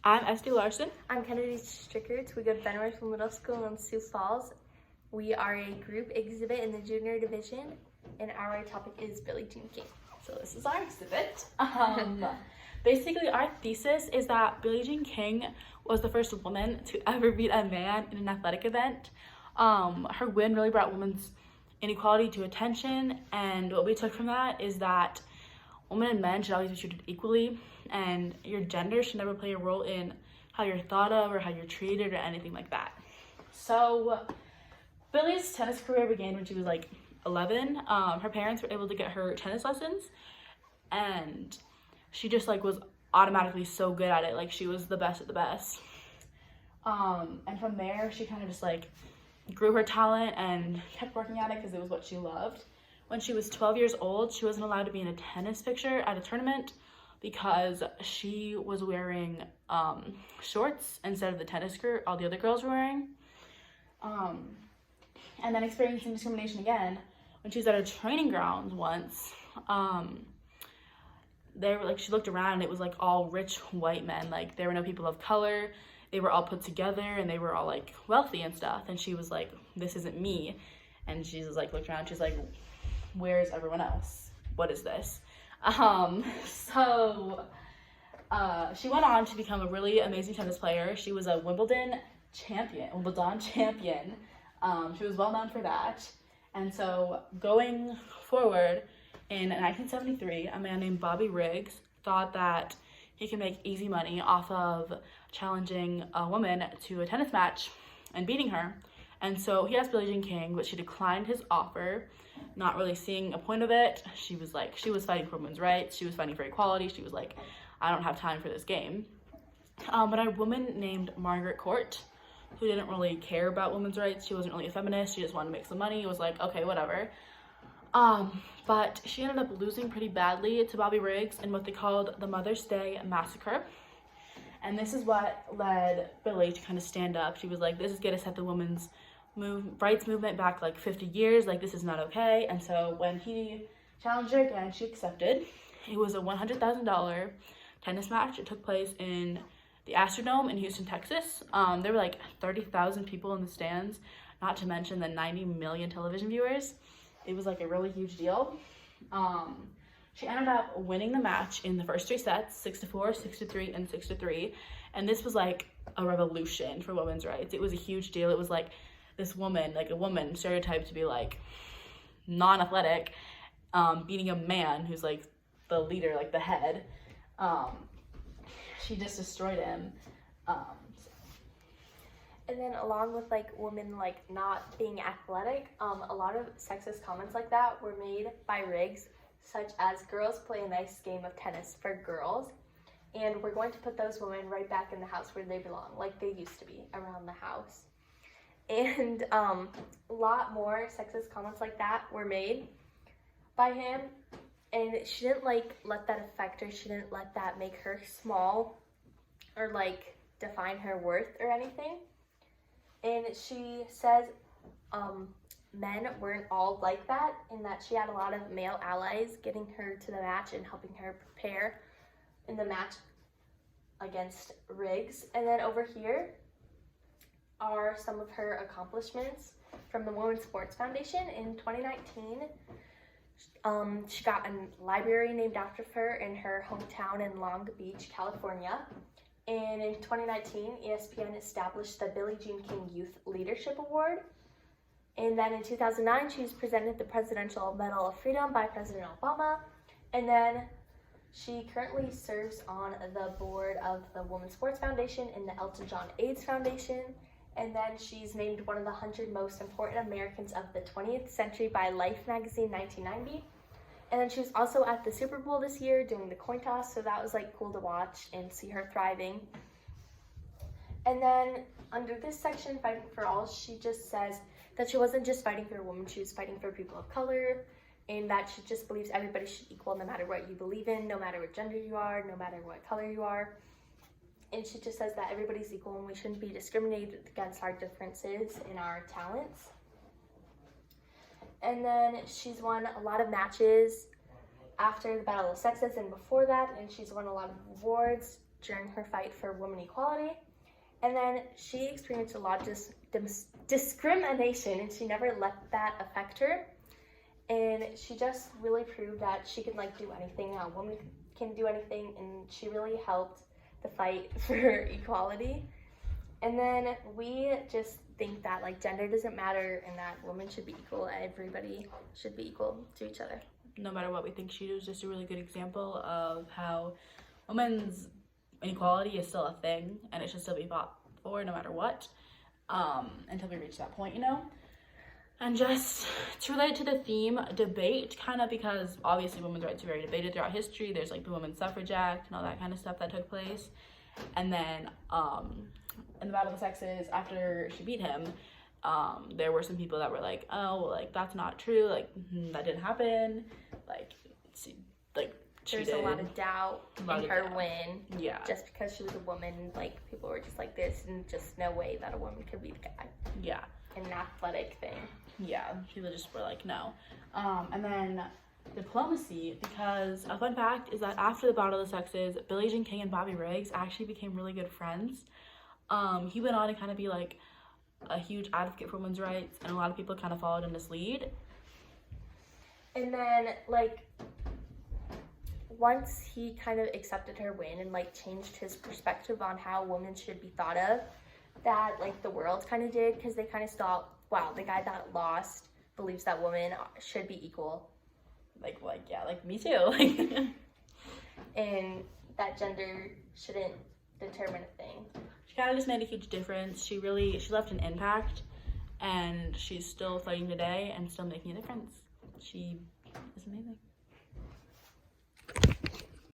I'm SD Larsen. I'm Kennedy Stricherz. We go to Benworth Middle School in Sioux Falls. We are a group exhibit in the junior division, and our topic is Billie Jean King. So this is our exhibit. Basically, our thesis is that Billie Jean King was the first woman to ever beat a man in an athletic event. Her win really brought women's inequality to attention, and what we took from that is that women and men should always be treated equally, and your gender should never play a role in how you're thought of or how you're treated or anything like that. So Billie's tennis career began when she was like 11. Her parents were able to get her tennis lessons, and she just like was automatically so good at it. Like she was the best at the best. And from there, she kind of just like grew her talent and kept working at it because it was what she loved. When she was 12 years old, she wasn't allowed to be in a tennis picture at a tournament because she was wearing shorts instead of the tennis skirt all the other girls were wearing. And then experiencing discrimination again when she was at a training grounds once. They were like, she looked around and it was like all rich white men. Like there were no people of color. They were all put together and they were all like wealthy and stuff. And she was like, this isn't me. And she was like, looked around. She's like, where's everyone else? What is this? She went on to become a really amazing tennis player. She was a Wimbledon champion. She was well known for that. And so going forward, in 1973, a man named Bobby Riggs thought that he could make easy money off of challenging a woman to a tennis match and beating her. And so he asked Billie Jean King, but she declined his offer, not really seeing a point of it. She was fighting for women's rights. She was fighting for equality. She was like, I don't have time for this game. But a woman named Margaret Court, who didn't really care about women's rights. She wasn't really a feminist. She just wanted to make some money. It was like, okay, whatever. But she ended up losing pretty badly to Bobby Riggs in what they called the Mother's Day Massacre. And this is what led Billie to kind of stand up. She was like, this is going to set the women's rights movement back like 50 years. Like, this is not okay. And so when he challenged her again, she accepted. It was a $100,000 tennis match. It took place in the Astrodome in Houston, Texas. There were like 30,000 people in the stands, not to mention the 90 million television viewers. It was like a really huge deal. She ended up winning the match in the first three sets, 6-4, 6-3, and 6-3. And this was like a revolution for women's rights. It was a huge deal. It was like this woman, like a woman stereotyped to be like non-athletic, beating a man who's like the leader, like the head. She just destroyed him. And then along with like women like not being athletic, a lot of sexist comments like that were made by Riggs, such as girls play a nice game of tennis for girls, and we're going to put those women right back in the house where they belong, like they used to be, around the house. And a lot more sexist comments like that were made by him, and she didn't like let that affect her. She didn't let that make her small or like define her worth or anything. And she says men weren't all like that, and that she had a lot of male allies getting her to the match and helping her prepare in the match against Riggs. And then over here are some of her accomplishments from the Women's Sports Foundation. In 2019, she got a library named after her in her hometown in Long Beach, California. And in 2019, ESPN established the Billie Jean King Youth Leadership Award. And then in 2009, she was presented the Presidential Medal of Freedom by President Obama. And then she currently serves on the board of the Women's Sports Foundation and the Elton John AIDS Foundation. And then she's named one of the 100 most important Americans of the 20th century by Life magazine 1990. And then she was also at the Super Bowl this year doing the coin toss, so that was like cool to watch and see her thriving. And then under this section, Fighting for All, she just says that she wasn't just fighting for a woman, she was fighting for people of color, and that she just believes everybody should equal no matter what you believe in, no matter what gender you are, no matter what color you are. And she just says that everybody's equal and we shouldn't be discriminated against our differences in our talents. And then she's won a lot of matches after the Battle of the Sexes and before that, and she's won a lot of awards during her fight for women equality. And then she experienced a lot of discrimination, and she never let that affect her. And she just really proved that she can like do anything, a woman can do anything, and she really helped the fight for equality. And then we just think that like gender doesn't matter and that women should be equal, everybody should be equal to each other. No matter what we think, she was just a really good example of how women's inequality is still a thing and it should still be fought for no matter what, until we reach that point, you know? And just to relate to the theme, debate, kind of, because obviously women's rights are very debated throughout history. There's like the Women's Suffrage Act and all that kind of stuff that took place. And then in the Battle of the Sexes, after she beat him, there were some people that were like, oh, well, like, that's not true, like, that didn't happen, like, she There's did. a lot of doubt in her win. Yeah. Just because she was a woman, like, people were just like, there's just no way that a woman could beat the guy. Yeah. An athletic thing. Yeah, people just were like, no. And then diplomacy, because a fun fact is that after the Battle of the Sexes, Billie Jean King and Bobby Riggs actually became really good friends. He went on to kind of be like a huge advocate for women's rights, and a lot of people kind of followed in his lead. And then, like, once he kind of accepted her win and, like, changed his perspective on how women should be thought of, that, like, the world kind of did, because they kind of thought, wow, the guy that lost believes that women should be equal. Like, yeah, like, me too. And that gender shouldn't determine a thing. She kind of just made a huge difference. She left an impact, and she's still fighting today and still making a difference. She is amazing.